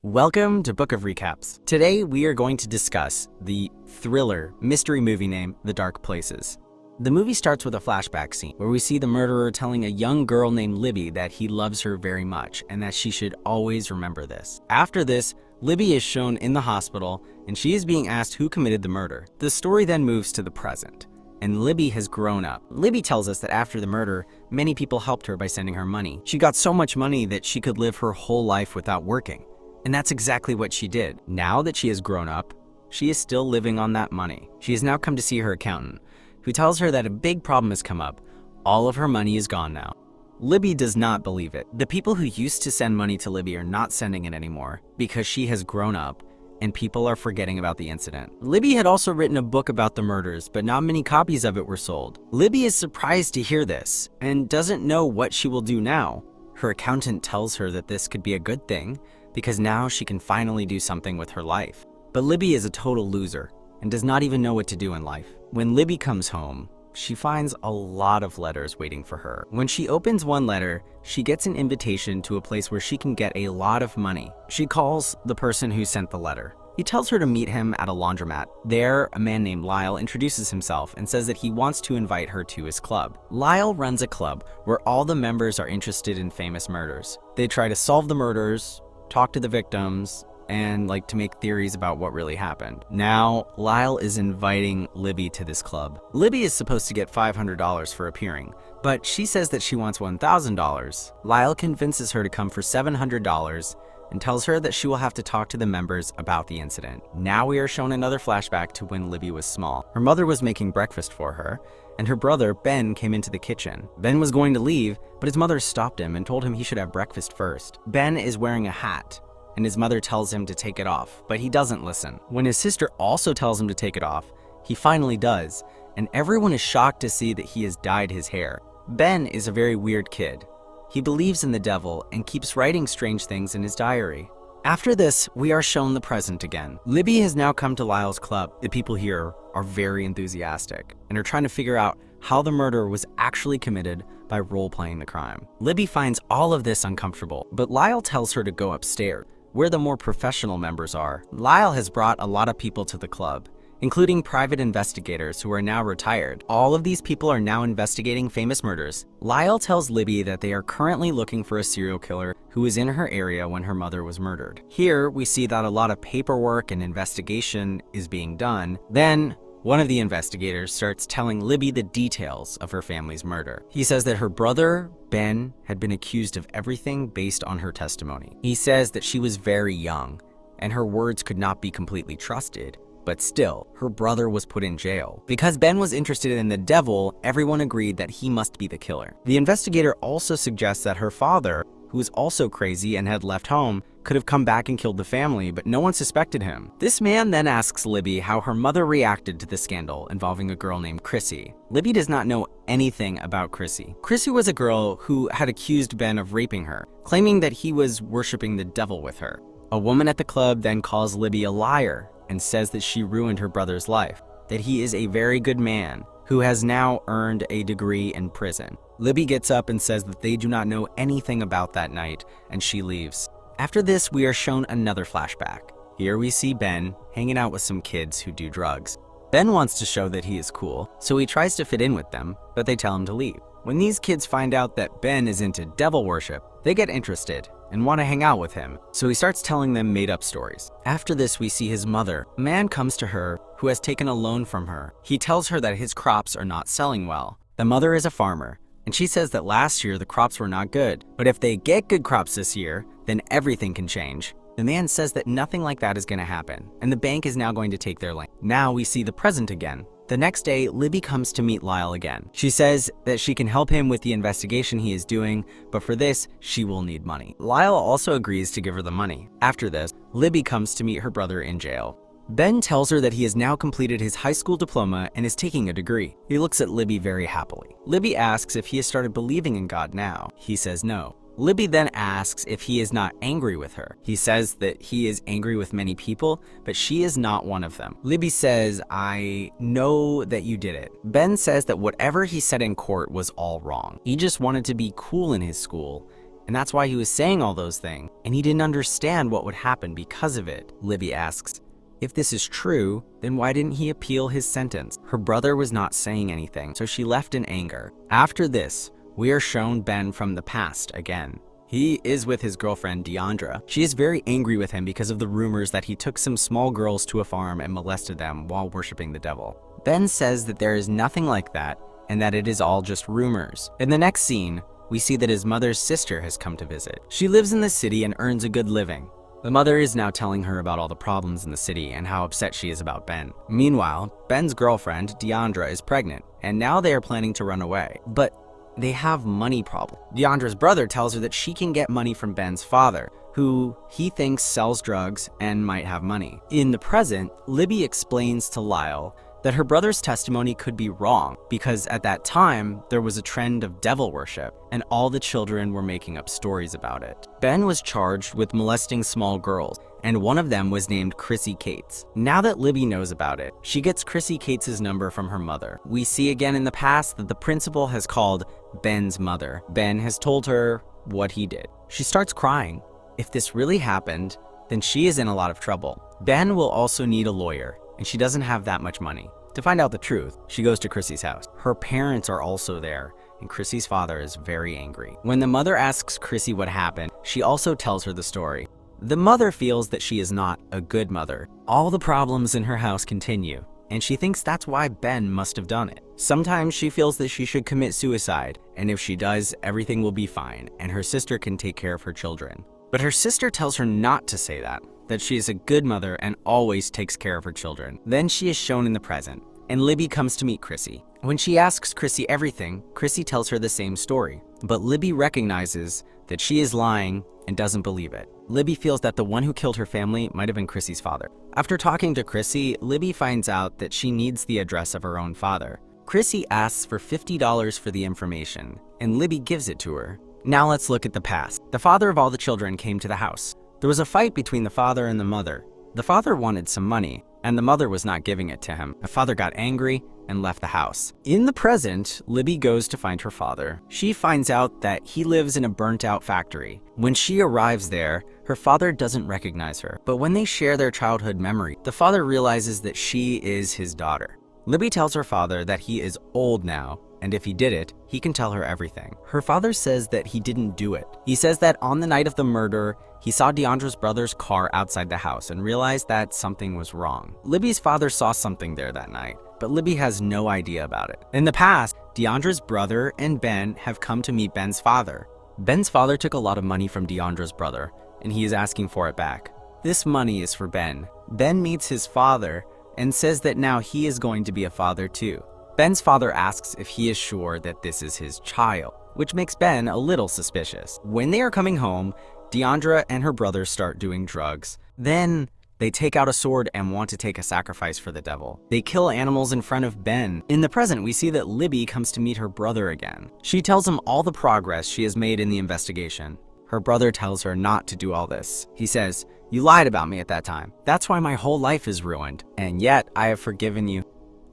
Welcome to Book of Recaps. Today we are going to discuss the thriller mystery movie named The Dark Places. The movie starts with a flashback scene where we see the murderer telling a young girl named Libby that he loves her very much and that she should always remember this. After this, Libby is shown in the hospital and she is being asked who committed the murder. The story then moves to the present, and Libby has grown up. Libby tells us that after the murder, many people helped her by sending her money. She got so much money that she could live her whole life without working. And that's exactly what she did. Now that she has grown up, she is still living on that money. She has now come to see her accountant, who tells her that a big problem has come up. All of her money is gone now. Libby does not believe it. The people who used to send money to Libby are not sending it anymore because she has grown up and people are forgetting about the incident. Libby had also written a book about the murders, but not many copies of it were sold. Libby is surprised to hear this and doesn't know what she will do now. Her accountant tells her that this could be a good thing because now she can finally do something with her life. But Libby is a total loser and does not even know what to do in life. When Libby comes home, she finds a lot of letters waiting for her. When she opens one letter, she gets an invitation to a place where she can get a lot of money. She calls the person who sent the letter. He tells her to meet him at a laundromat. There, a man named Lyle introduces himself and says that he wants to invite her to his club. Lyle runs a club where all the members are interested in famous murders. They try to solve the murders, talk to the victims, and like to make theories about what really happened. Now, Lyle is inviting Libby to this club. Libby is supposed to get $500 for appearing, but she says that she wants $1,000. Lyle convinces her to come for $700 and tells her that she will have to talk to the members about the incident. Now we are shown another flashback to when Libby was small. Her mother was making breakfast for her, and her brother, Ben, came into the kitchen. Ben was going to leave, but his mother stopped him and told him he should have breakfast first. Ben is wearing a hat, and his mother tells him to take it off, but he doesn't listen. When his sister also tells him to take it off, he finally does, and everyone is shocked to see that he has dyed his hair. Ben is a very weird kid. He believes in the devil and keeps writing strange things in his diary. After this, we are shown the present again. Libby has now come to Lyle's club. The people here are very enthusiastic and are trying to figure out how the murder was actually committed by role-playing the crime. Libby finds all of this uncomfortable, but Lyle tells her to go upstairs, where the more professional members are. Lyle has brought a lot of people to the club, including private investigators who are now retired. All of these people are now investigating famous murders. Lyle tells Libby that they are currently looking for a serial killer who was in her area when her mother was murdered. Here, we see that a lot of paperwork and investigation is being done. Then, one of the investigators starts telling Libby the details of her family's murder. He says that her brother, Ben, had been accused of everything based on her testimony. He says that she was very young, and her words could not be completely trusted. But still, her brother was put in jail. Because Ben was interested in the devil, everyone agreed that he must be the killer. The investigator also suggests that her father, who was also crazy and had left home, could have come back and killed the family, but no one suspected him. This man then asks Libby how her mother reacted to the scandal involving a girl named Chrissy. Libby does not know anything about Chrissy. Chrissy was a girl who had accused Ben of raping her, claiming that he was worshiping the devil with her. A woman at the club then calls Libby a liar and says that she ruined her brother's life, that he is a very good man who has now earned a degree in prison. Libby gets up and says that they do not know anything about that night, and she leaves. After this, we are shown another flashback. Here we see Ben hanging out with some kids who do drugs. Ben wants to show that he is cool, so he tries to fit in with them, but they tell him to leave. When these kids find out that Ben is into devil worship, they get interested and want to hang out with him, so he starts telling them made-up stories. After this, we see his mother. A man comes to her who has taken a loan from her. He tells her that his crops are not selling well. The mother is a farmer, and she says that last year the crops were not good, but if they get good crops this year, then everything can change. The man says that nothing like that is going to happen, and the bank is now going to take their land. Now we see the present again. The next day, Libby comes to meet Lyle again. She says that she can help him with the investigation he is doing, but for this, she will need money. Lyle also agrees to give her the money. After this, Libby comes to meet her brother in jail. Ben tells her that he has now completed his high school diploma and is taking a degree. He looks at Libby very happily. Libby asks if he has started believing in God now. He says no. Libby then asks if he is not angry with her. He says that he is angry with many people, but she is not one of them. Libby says, "I know that you did it." Ben says that whatever he said in court was all wrong. He just wanted to be cool in his school and that's why he was saying all those things, and he didn't understand what would happen because of it. Libby asks, if this is true, then why didn't he appeal his sentence? Her brother was not saying anything, so she left in anger. After this, we are shown Ben from the past again. He is with his girlfriend, Deandra. She is very angry with him because of the rumors that he took some small girls to a farm and molested them while worshiping the devil. Ben says that there is nothing like that and that it is all just rumors. In the next scene, we see that his mother's sister has come to visit. She lives in the city and earns a good living. The mother is now telling her about all the problems in the city and how upset she is about Ben. Meanwhile, Ben's girlfriend, Deandra, is pregnant, and now they are planning to run away. But they have money problems. Deandra's brother tells her that she can get money from Ben's father, who he thinks sells drugs and might have money. In the present, Libby explains to Lyle that her brother's testimony could be wrong because at that time, there was a trend of devil worship and all the children were making up stories about it. Ben was charged with molesting small girls, and one of them was named Chrissy Cates. Now that Libby knows about it, she gets Chrissy Cates' number from her mother. We see again in the past that the principal has called Ben's mother. Ben has told her what he did. She starts crying. If this really happened, then she is in a lot of trouble. Ben will also need a lawyer, and she doesn't have that much money. To find out the truth, she goes to Chrissy's house. Her parents are also there, and Chrissy's father is very angry. When the mother asks Chrissy what happened, she also tells her the story. The mother feels that she is not a good mother. All the problems in her house continue, and she thinks that's why Ben must have done it. Sometimes she feels that she should commit suicide, and if she does, everything will be fine, and her sister can take care of her children. But her sister tells her not to say that she is a good mother and always takes care of her children. Then she is shown in the present, and Libby comes to meet Chrissy. When she asks Chrissy everything, Chrissy tells her the same story, but Libby recognizes that she is lying and doesn't believe it. Libby feels that the one who killed her family might have been Chrissy's father. After talking to Chrissy, Libby finds out that she needs the address of her own father. Chrissy asks for $50 for the information, and Libby gives it to her. Now let's look at the past. The father of all the children came to the house. There was a fight between the father and the mother. The father wanted some money, and the mother was not giving it to him. The father got angry and left the house. In the present, Libby goes to find her father. She finds out that he lives in a burnt-out factory. When she arrives there, her father doesn't recognize her. But when they share their childhood memory, the father realizes that she is his daughter. Libby tells her father that he is old now, and if he did it, he can tell her everything. Her father says that he didn't do it. He says that on the night of the murder, he saw Deandra's brother's car outside the house and realized that something was wrong. Libby's father saw something there that night, but Libby has no idea about it. In the past, Deandra's brother and Ben have come to meet Ben's father. Ben's father took a lot of money from Deandra's brother, and he is asking for it back. This money is for Ben. Ben meets his father and says that now he is going to be a father too. Ben's father asks if he is sure that this is his child, which makes Ben a little suspicious. When they are coming home, Deandra and her brother start doing drugs. Then they take out a sword and want to take a sacrifice for the devil. They kill animals in front of Ben. In the present, we see that Libby comes to meet her brother again. She tells him all the progress she has made in the investigation. Her brother tells her not to do all this. He says, "You lied about me at that time. That's why my whole life is ruined. And yet I have forgiven you.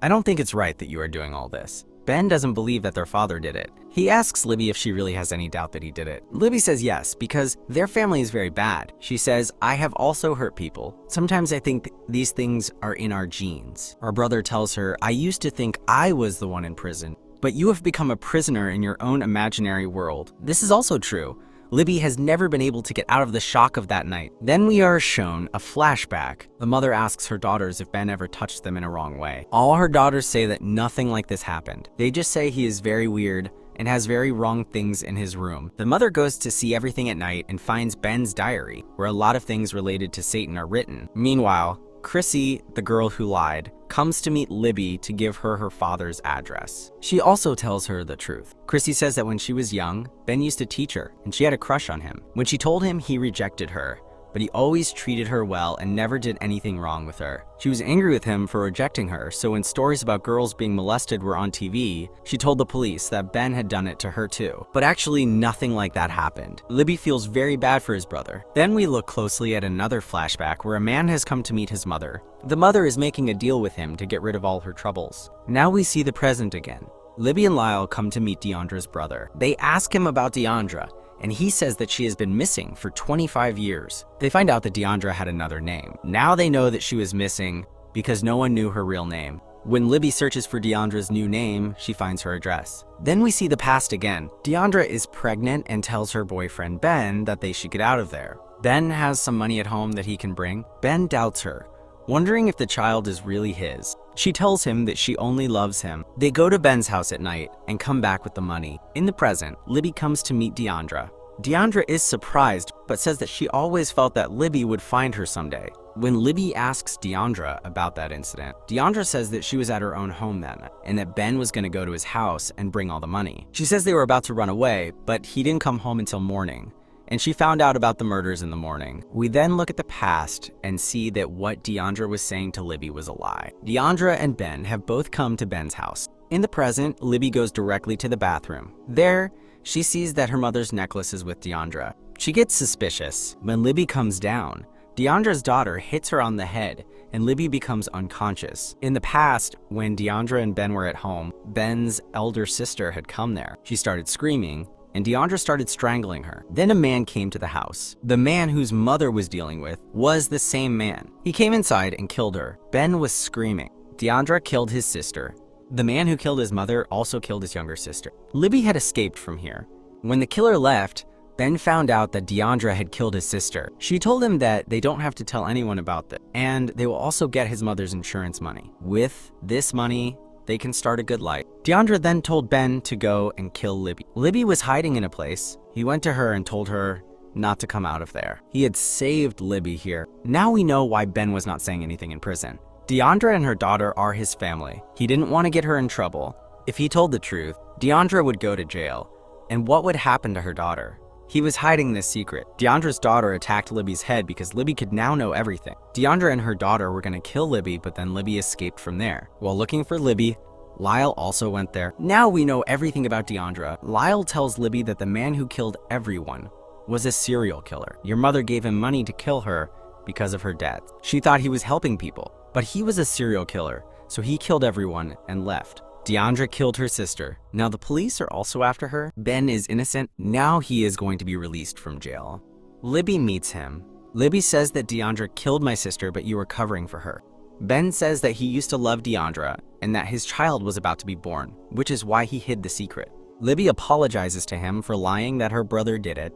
I don't think it's right that you are doing all this." Ben doesn't believe that their father did it. He asks Libby if she really has any doubt that he did it. Libby says yes, because their family is very bad. She says, "I have also hurt people. Sometimes I think these things are in our genes." Her brother tells her, "I used to think I was the one in prison, but you have become a prisoner in your own imaginary world." This is also true. Libby has never been able to get out of the shock of that night. Then we are shown a flashback. The mother asks her daughters if Ben ever touched them in a wrong way. All her daughters say that nothing like this happened. They just say he is very weird and has very wrong things in his room. The mother goes to see everything at night and finds Ben's diary, where a lot of things related to Satan are written. Meanwhile, Chrissy, the girl who lied, comes to meet Libby to give her her father's address. She also tells her the truth. Chrissy says that when she was young, Ben used to teach her, and she had a crush on him. When she told him, he rejected her, but he always treated her well and never did anything wrong with her. She was angry with him for rejecting her, so when stories about girls being molested were on TV, she told the police that Ben had done it to her too. But actually, nothing like that happened. Libby feels very bad for his brother. Then we look closely at another flashback where a man has come to meet his mother. The mother is making a deal with him to get rid of all her troubles. Now we see the present again. Libby and Lyle come to meet Deandra's brother. They ask him about Deandra. and he says that she has been missing for 25 years. They find out that Deandra had another name. Now they know that she was missing because no one knew her real name. When Libby searches for Deandra's new name, she finds her address. Then we see the past again. Deandra is pregnant and tells her boyfriend Ben that they should get out of there. Ben has some money at home that he can bring. Ben doubts her, wondering if the child is really his. She tells him that she only loves him. They go to Ben's house at night and come back with the money. In the present, Libby comes to meet Deandra. Deandra is surprised, but says that she always felt that Libby would find her someday. When Libby asks Deandra about that incident, Deandra says that she was at her own home then, and that Ben was going to go to his house and bring all the money. She says they were about to run away, but he didn't come home until morning, and she found out about the murders in the morning. We then look at the past and see that what Deandra was saying to Libby was a lie. Deandra and Ben have both come to Ben's house. In the present, Libby goes directly to the bathroom. There, she sees that her mother's necklace is with Deandra. She gets suspicious. When Libby comes down, Deandra's daughter hits her on the head, and Libby becomes unconscious. In the past, when Deandra and Ben were at home, Ben's elder sister had come there. She started screaming, and Deandra started strangling her. Then a man came to the house. The man whose mother was dealing with was the same man. He came inside and killed her. Ben was screaming. Deandra killed his sister. The man who killed his mother also killed his younger sister. Libby had escaped from here. When the killer left, Ben found out that Deandra had killed his sister. She told him that they don't have to tell anyone about this, and they will also get his mother's insurance money. With this money, they can start a good life. Deandra then told Ben to go and kill Libby. Libby was hiding in a place. He went to her and told her not to come out of there. He had saved Libby here. Now we know why Ben was not saying anything in prison. Deandra and her daughter are his family. He didn't want to get her in trouble. If he told the truth, Deandra would go to jail. And what would happen to her daughter? He was hiding this secret. Deandra's daughter attacked Libby's head because Libby could now know everything. Deandra and her daughter were going to kill Libby, but then Libby escaped from there. While looking for Libby, Lyle also went there. Now we know everything about Deandra. Lyle tells Libby that the man who killed everyone was a serial killer. Your mother gave him money to kill her because of her death. She thought he was helping people, but he was a serial killer, so he killed everyone and left. Deandra killed her sister. Now the police are also after her. Ben is innocent. Now he is going to be released from jail. Libby meets him. Libby says that Deandra killed my sister, but you were covering for her. Ben says that he used to love Deandra and that his child was about to be born, which is why he hid the secret. Libby apologizes to him for lying that her brother did it.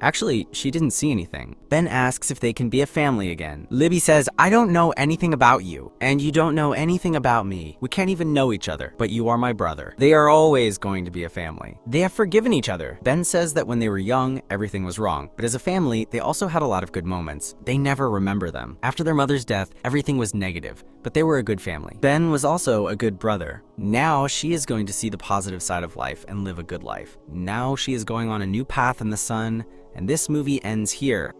Actually, she didn't see anything. Ben asks if they can be a family again. Libby says, I don't know anything about you, and you don't know anything about me. We can't even know each other, but you are my brother. They are always going to be a family. They have forgiven each other. Ben says that when they were young, everything was wrong, but as a family, they also had a lot of good moments. They never remember them. After their mother's death, everything was negative, but they were a good family. Ben was also a good brother. Now she is going to see the positive side of life and live a good life. Now she is going on a new path in the sun, and this movie ends here.